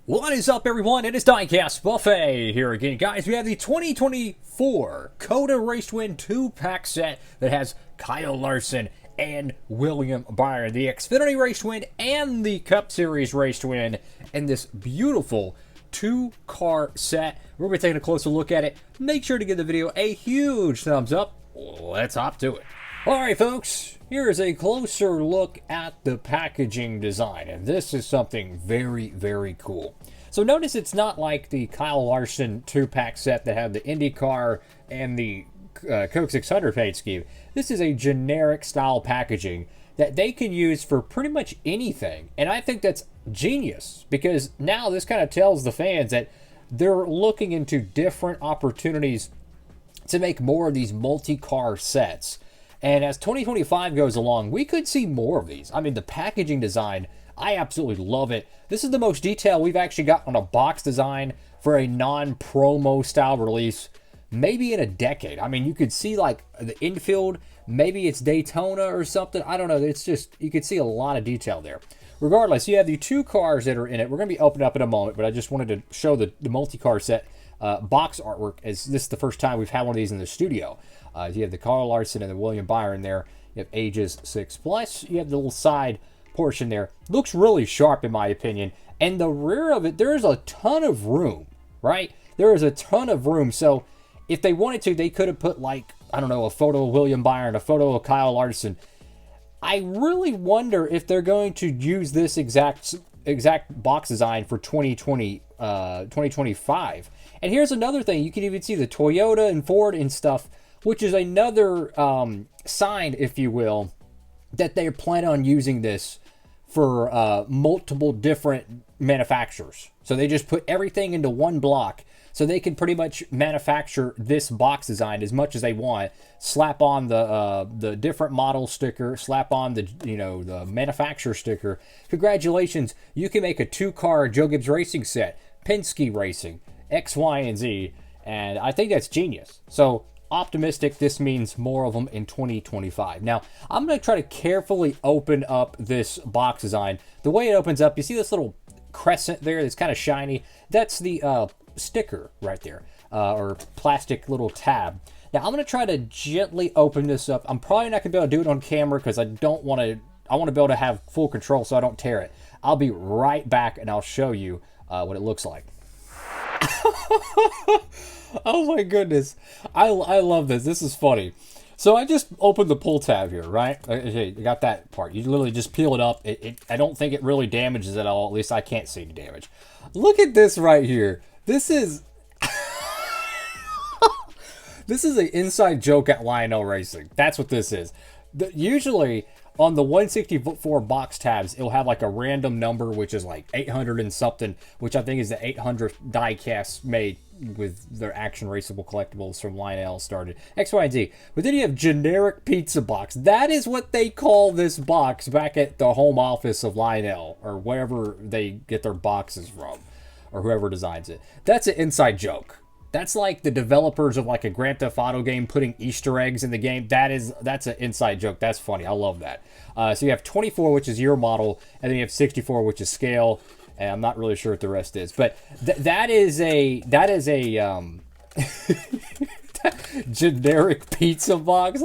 What is up, everyone? It is Diecastbuffet here again. Guys, we have the 2024 Cota Race to Win 2-pack set that has Kyle Larson and William Byron. The Xfinity Race to Win and the Cup Series Race to Win in this beautiful 2-car set. We're going to be taking a closer look at it. Make sure to give the video a huge thumbs up. Let's hop to it. Alright, folks, here is a closer look at the packaging design, and this is something very, very cool. So notice it's not like the Kyle Larson 2-pack set that had the IndyCar and the Coke 600 paint scheme. This is a generic style packaging that they can use for pretty much anything, and I think that's genius, because now this kind of tells the fans that they're looking into different opportunities to make more of these multi-car sets. And as 2025 goes along, we could see more of these. I mean, the packaging design, I absolutely love it. This is the most detail we've actually got on a box design for a non-promo style release, maybe in a decade. I mean, you could see like the infield, maybe it's Daytona or something. I don't know. It's just, you could see a lot of detail there. Regardless, you have the 2 cars that are in it. We're going to be opening up in a moment, but I just wanted to show the multi-car set box artwork, as this is the first time we've had one of these in the studio. You have the Kyle Larson and the William Byron there. You have ages 6+. You have the little side portion there. Looks really sharp in my opinion. And the rear of it, there's a ton of room, right? There is a ton of room. So if they wanted to, they could have put, like, I don't know, a photo of William Byron, a photo of Kyle Larson. I really wonder if they're going to use this exact box design for 2025. And here's another thing. You can even see the Toyota and Ford and stuff, which is another sign, if you will, that they plan on using this for multiple different manufacturers. So they just put everything into one block, so they can pretty much manufacture this box design as much as they want. Slap on the different model sticker, slap on the the manufacturer sticker. Congratulations, you can make a 2-car Joe Gibbs Racing set, Penske Racing, X, Y, and Z, and I think that's genius. So optimistic this means more of them in 2025. Now, I'm going to try to carefully open up this box design. The way it opens up, you see this little crescent there that's kind of shiny? That's the sticker right there, or plastic little tab. Now, I'm going to try to gently open this up. I'm probably not going to be able to do it on camera because I want to be able to have full control so I don't tear it. I'll be right back and I'll show you what it looks like. Oh my goodness. I love this. This is funny. So I just opened the pull tab here, right? Okay, you got that part. You literally just peel it up. I don't think it really damages at all. At least I can't see any damage. Look at this right here. This is this is an inside joke at Lionel Racing. That's what this is. Usually on the 164 box tabs, it'll have like a random number, which is like 800 and something, which I think is the 800th diecast made with their action raceable collectibles from Lionel started. X, Y, and Z. But then you have generic pizza box. That is what they call this box back at the home office of Lionel, or wherever they get their boxes from, or whoever designs it. That's an inside joke. That's like the developers of like a Grand Theft Auto game putting Easter eggs in the game. That's an inside joke. That's funny. I love that. So you have 24, which is your model, and then you have 64, which is scale. And I'm not really sure what the rest is, but that is a generic pizza box.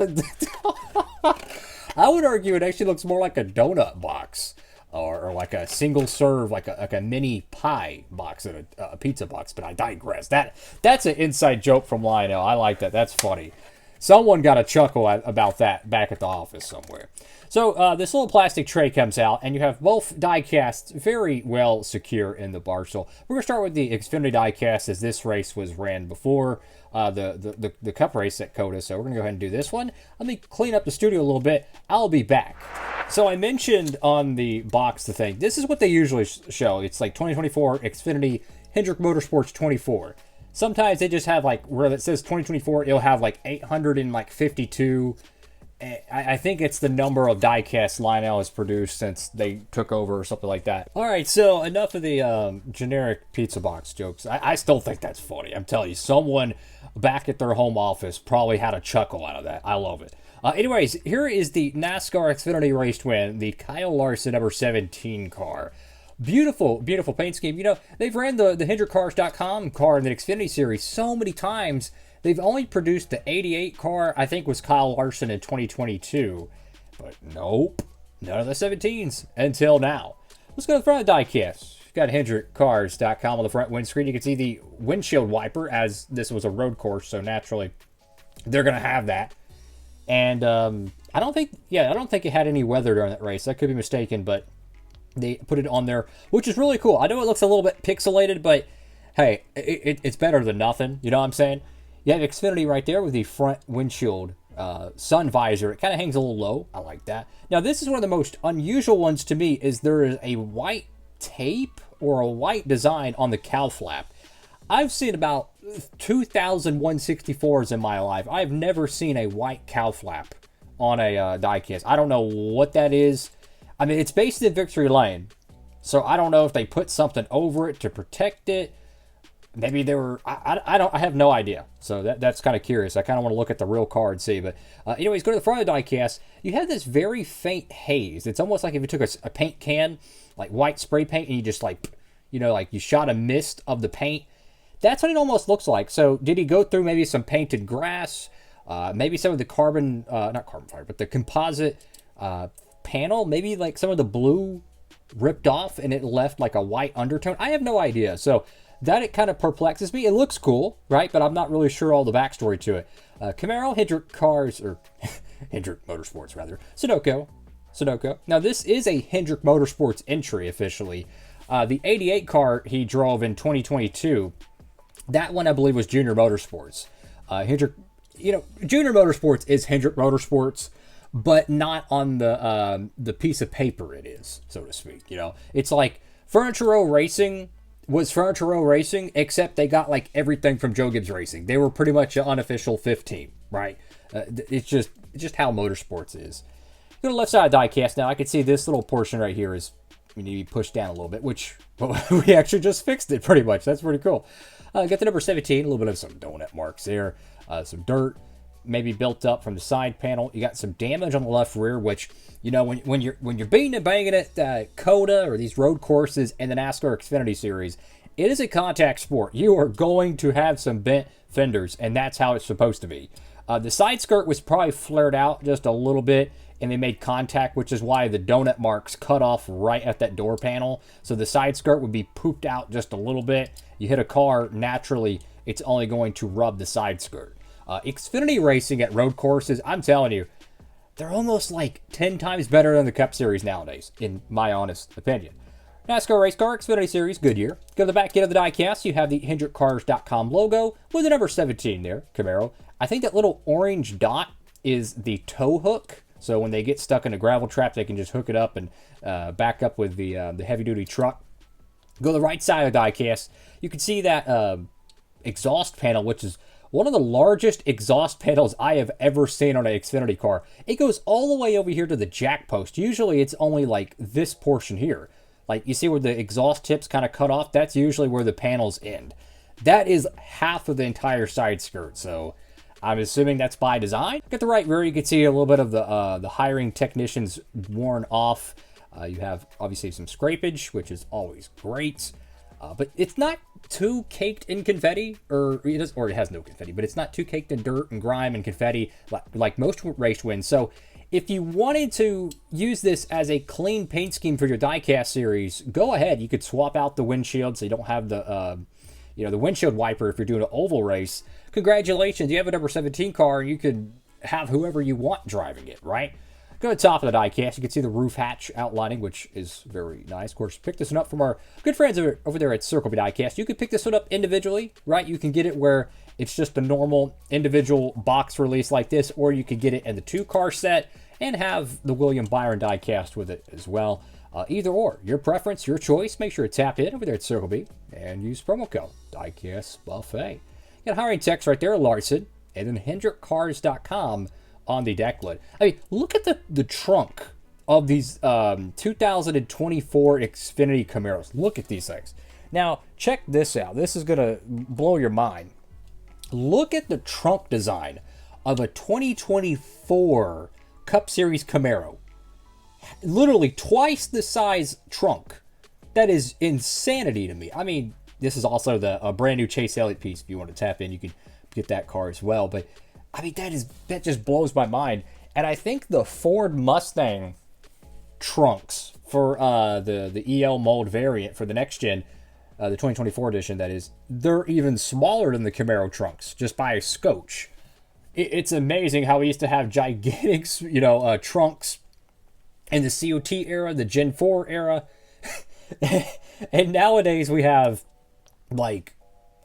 I would argue it actually looks more like a donut box. Or like a single serve, like a mini pie box and a pizza box. But I digress. That's an inside joke from Lionel. I like that. That's funny. Someone got a chuckle about that back at the office somewhere. So this little plastic tray comes out, and you have both die casts very well secure in the parcel. We're going to start with the Xfinity die cast, as this race was ran before the Cup race at Cota. So we're going to go ahead and do this one. Let me clean up the studio a little bit. I'll be back. So I mentioned on the box the thing. This is what they usually show. It's like 2024 Xfinity Hendrick Motorsports 24. Sometimes they just have like where it says 2024, it'll have like 852. I think it's the number of diecast Lionel has produced since they took over or something like that. All right, so enough of the generic pizza box jokes. I still think that's funny. I'm telling you, someone back at their home office probably had a chuckle out of that. I love it. Anyways, here is the NASCAR Xfinity Race to Win, the Kyle Larson number 17 car. Beautiful, beautiful paint scheme. You know, they've ran the HendrickCars.com car in the Xfinity Series so many times. They've only produced the 88 car, I think was Kyle Larson in 2022. But nope, none of the 17s until now. Let's go to the front of the diecast. You've got HendrickCars.com on the front windscreen. You can see the windshield wiper, as this was a road course, so naturally they're going to have that. And I don't think it had any weather during that race. I could be mistaken, but they put it on there, which is really cool. I know it looks a little bit pixelated, but hey, it's better than nothing. You know what I'm saying? You have Xfinity right there with the front windshield sun visor. It kind of hangs a little low. I like that. Now, this is one of the most unusual ones to me, is there is a white tape or a white design on the cowl flap. I've seen about 2,164s in my life. I've never seen a white cowl flap on a diecast. I don't know what that is. I mean, it's based in Victory Lane, so I don't know if they put something over it to protect it. Maybe they were. I have no idea. So that's kind of curious. I kind of want to look at the real car and see. But anyways, go to the front of the diecast. You have this very faint haze. It's almost like if you took a paint can, like white spray paint, and you just like you shot a mist of the paint. That's what it almost looks like. So did he go through maybe some painted grass? Maybe some of the not carbon fiber, but the composite panel. Maybe like some of the blue ripped off and it left like a white undertone. I have no idea. So that it kind of perplexes me. It looks cool, right? But I'm not really sure all the backstory to it. Camaro, Hendrick Cars, or Hendrick Motorsports rather. Sunoco. Now this is a Hendrick Motorsports entry officially. The 88 car he drove in 2022. That one I believe was Junior Motorsports. Hendrick, Junior Motorsports is Hendrick Motorsports, but not on the piece of paper it is, so to speak. It's like Furniture Row Racing was Furniture Row Racing, except they got like everything from Joe Gibbs Racing. They were pretty much an unofficial 15, right? It's just how motorsports is. Go to the left side of diecast now. I can see this little portion right here is need to be pushed down a little bit, which we actually just fixed it pretty much. That's pretty cool. Got the number 17, a little bit of some donut marks there, some dirt maybe built up from the side panel. You got some damage on the left rear, which when you're beating and banging at Cota or these road courses in the NASCAR Xfinity Series, it is a contact sport. You are going to have some bent fenders, and that's how it's supposed to be. The side skirt was probably flared out just a little bit, and they made contact, which is why the donut marks cut off right at that door panel. So the side skirt would be pooped out just a little bit. You hit a car, naturally, it's only going to rub the side skirt. Xfinity racing at road courses, I'm telling you, they're almost like 10 times better than the Cup Series nowadays, in my honest opinion. NASCAR Race Car Xfinity Series, good year. Go to the back end of the diecast, you have the HendrickCars.com logo with the number 17 there, Camaro. I think that little orange dot is the tow hook. So when they get stuck in a gravel trap, they can just hook it up and back up with the heavy-duty truck. Go to the right side of the diecast. You can see that exhaust panel, which is one of the largest exhaust panels I have ever seen on an Xfinity car. It goes all the way over here to the jack post. Usually it's only like this portion here. Like you see where the exhaust tips kind of cut off? That's usually where the panels end. That is half of the entire side skirt. So I'm assuming that's by design. At the right rear, you can see a little bit of the hiring technicians worn off. You have obviously some scrapage, which is always great. But it's not too caked in confetti, or it has no confetti, but it's not too caked in dirt and grime and confetti like most race wins. So if you wanted to use this as a clean paint scheme for your diecast series, go ahead. You could swap out the windshield so you don't have the windshield wiper if you're doing an oval race. Congratulations, you have a number 17 car, and you could have whoever you want driving it, right? Go to the top of the diecast. You can see the roof hatch outlining, which is very nice. Of course, pick this one up from our good friends over there at Circle B Diecast. You could pick this one up individually, right? You can get it where it's just a normal individual box release like this, or you could get it in the 2-car set and have the William Byron diecast with it as well. Either or, your preference, your choice. Make sure to tap in over there at Circle B and use promo code Diecastbuffet. You got hiring text right there, Larson, and then HendrickCars.com on the deck lid. I mean, look at the trunk of these 2024 Xfinity Camaros. Look at these things. Now, check this out. This is going to blow your mind. Look at the trunk design of a 2024 Cup Series Camaro. Literally twice the size trunk That is insanity to me. I mean, this is also a brand new Chase Elliott piece. If you want to tap in, you can get that car as well. But I mean, that just blows my mind. And I think the Ford Mustang trunks for the EL mold variant for the next gen, the 2024 edition, that is, they're even smaller than the Camaro trunks, just by a scotch. It's amazing how we used to have gigantic, trunks in the COT era, the Gen 4 era. And nowadays we have, like,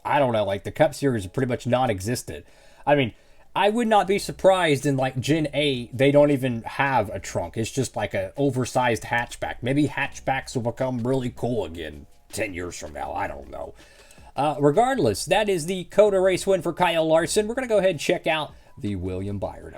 I don't know, like the Cup Series are pretty much non-existent. I mean, I would not be surprised in like Gen 8, they don't even have a trunk. It's just like an oversized hatchback. Maybe hatchbacks will become really cool again 10 years from now. I don't know. Regardless, that is the Cota race win for Kyle Larson. We're going to go ahead and check out the William Byron.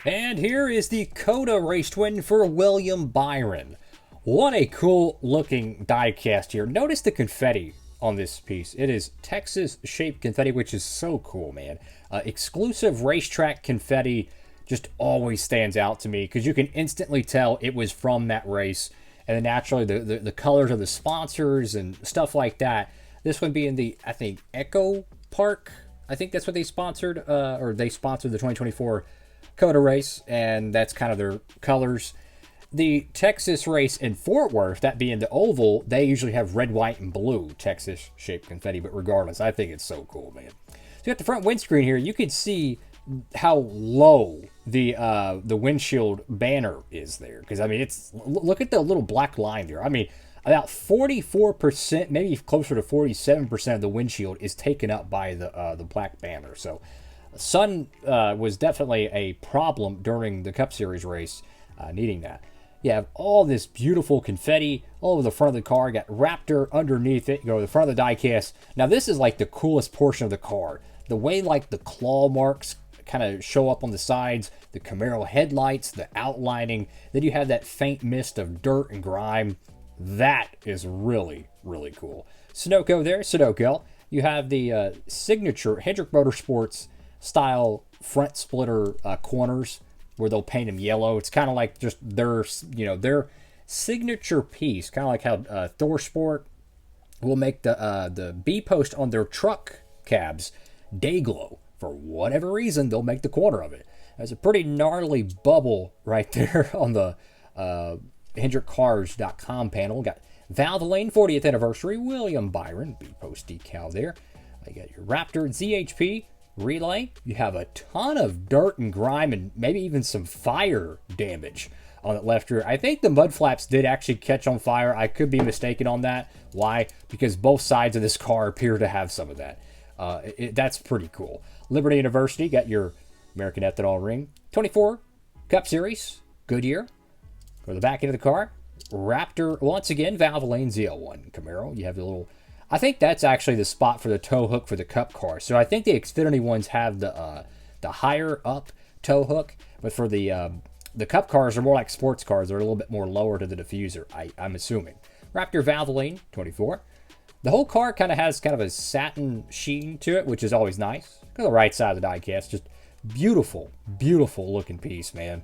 And here is the Cota race win for William Byron. What a cool looking diecast here. Notice the confetti on this piece. It is Texas shaped confetti, which is so cool, man. Exclusive racetrack confetti just always stands out to me because you can instantly tell it was from that race. And then naturally the colors of the sponsors and stuff like that. This one being the, I think, Echo Park. I think that's what they sponsored, or they sponsored the 2024 Cota race, and that's kind of their colors. The Texas race in Fort Worth, that being the oval, they usually have red, white, and blue Texas-shaped confetti, but regardless, I think it's so cool, man. So you got the front windscreen here. You can see how low the windshield banner is there, because, I mean, look at the little black line there. I mean, about 44%, maybe closer to 47% of the windshield is taken up by the black banner. So sun was definitely a problem during the Cup Series race, needing that. You have all this beautiful confetti all over the front of the car. You got Raptor underneath it. You go to the front of the diecast. Now this is like the coolest portion of the car. The way like the claw marks kind of show up on the sides, the Camaro headlights, the outlining. Then you have that faint mist of dirt and grime. That is really, really cool. Sunoco there, Sunoco. You have the signature Hendrick Motorsports style front splitter corners where they'll paint them yellow. It's kind of like just their signature piece, kind of like how Thor Sport will make the B post on their truck cabs day glow. For whatever reason, they'll make the corner of it. There's a pretty gnarly bubble right there on the HendrickCars.com panel. Got Valvoline 40th anniversary, William Byron, B-post decal there. I got your Raptor ZHP relay. You have a ton of dirt and grime and maybe even some fire damage on that left rear. I think the mud flaps did actually catch on fire. I could be mistaken on that. Why? Because both sides of this car appear to have some of that. That's pretty cool. Liberty University, got your American Ethanol ring. 24 Cup Series, Goodyear. Go to the back end of the car. Raptor, once again, Valvoline ZL1 Camaro. You have the little... I think that's actually the spot for the tow hook for the Cup car. So I think the Xfinity ones have the higher up tow hook. But for the Cup cars are more like sports cars. They're a little bit more lower to the diffuser, I'm assuming. Raptor Valvoline 24. The whole car kind of has kind of a satin sheen to it, which is always nice. Go to the right side of the diecast. Just beautiful, beautiful looking piece, man.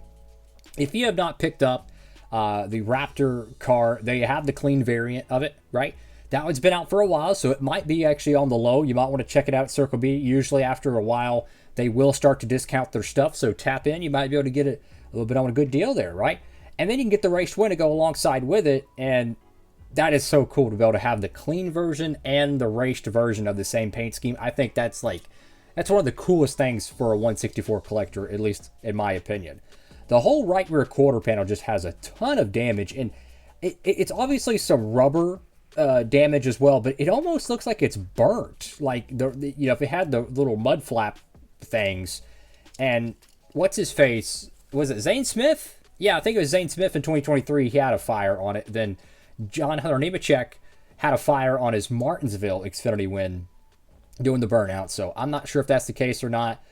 If you have not picked up the Raptor car, they have the clean variant of it, right? That one's been out for a while, so it might be actually on the low. You might want to check it out at Circle B. Usually after a while, they will start to discount their stuff, so tap in. You might be able to get it a little bit on a good deal there, right? And then you can get the race win to go alongside with it, and that is so cool to be able to have the clean version and the raced version of the same paint scheme. I think that's one of the coolest things for a 164 collector, at least in my opinion. The whole right rear quarter panel just has a ton of damage, and it's obviously some rubber damage as well, but it almost looks like it's burnt. Like if it had the little mud flap things, and what's his face? Was it Zane Smith? Yeah, I think it was Zane Smith in 2023. He had a fire on it. Then John Hunter Nemechek had a fire on his Martinsville Xfinity win doing the burnout. So I'm not sure if that's the case or not.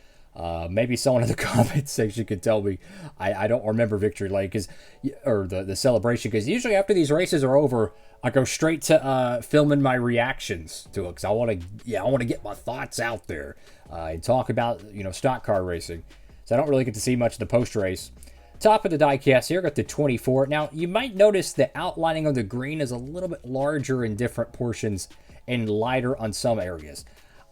Maybe someone in the comment section could tell me. I don't remember Victory Lane or the celebration, because usually after these races are over, I go straight to filming my reactions to it, because I want to get my thoughts out there and talk about stock car racing. So I don't really get to see much of the post race. Top of the diecast here, got the 24. Now, you might notice the outlining of the green is a little bit larger in different portions and lighter on some areas.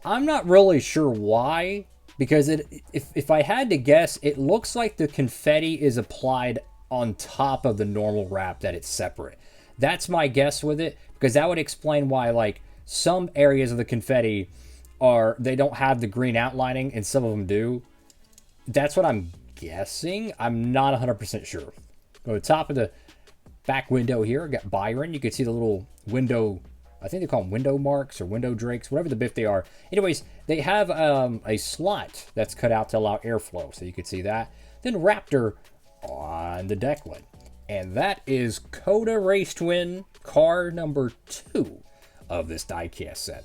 I'm not really sure why, because if I had to guess, it looks like the confetti is applied on top of the normal wrap, that it's separate. That's my guess with it, because that would explain why, like, some areas of the confetti they don't have the green outlining and some of them do. That's what I'm guessing. I'm not 100% sure. Go to the top of the back window here. Got Byron. You can see the little window. I think they call them window marks or window drakes, whatever the biff they are. Anyways, they have a slot that's cut out to allow airflow, so you can see that. Then Raptor on the deck lid. And that is Cota Race Twin car number 2 of this diecast set.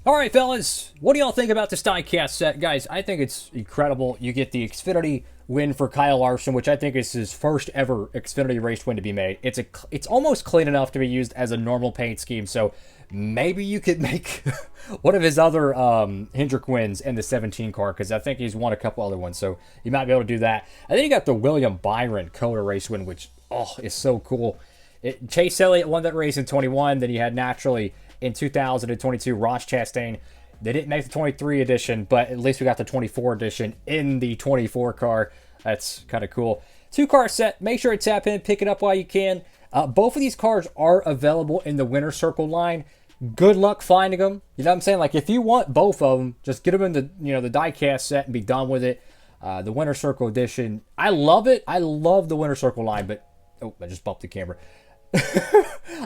All right, fellas, what do y'all think about this diecast set? Guys, I think it's incredible. You get the Xfinity win for Kyle Larson, which I think is his first ever Xfinity race win to be made. It's almost clean enough to be used as a normal paint scheme, so maybe you could make one of his other Hendrick wins in the 17 car, because I think he's won a couple other ones, so you might be able to do that. And then you got the William Byron Cota race win, which, is so cool. Chase Elliott won that race in 21, then you had naturally in 2022, Ross Chastain. They didn't make the 23 edition, but at least we got the 24 edition in the 24 car. That's kind of cool. 2-car set. Make sure to tap in, pick it up while you can. Both of these cars are available in the Winner Circle line. Good luck finding them. You know what I'm saying? Like, if you want both of them, just get them in the diecast set and be done with it. The Winner Circle edition, I love it. I love the Winner Circle line, but I just bumped the camera.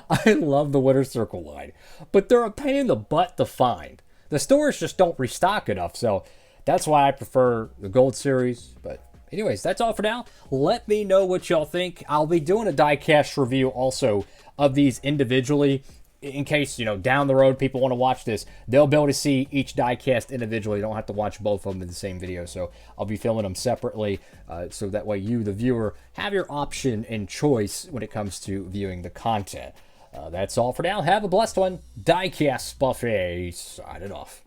I love the Winner Circle line, but they're a pain in the butt to find. The stores just don't restock enough, so that's why I prefer the Gold Series. But anyways, that's all for now. Let me know what y'all think. I'll be doing a diecast review also of these individually, in case, down the road people want to watch this. They'll be able to see each diecast individually. You don't have to watch both of them in the same video. So I'll be filming them separately, so that way you, the viewer, have your option and choice when it comes to viewing the content. That's all for now. Have a blessed one. Diecastbuffet signing off.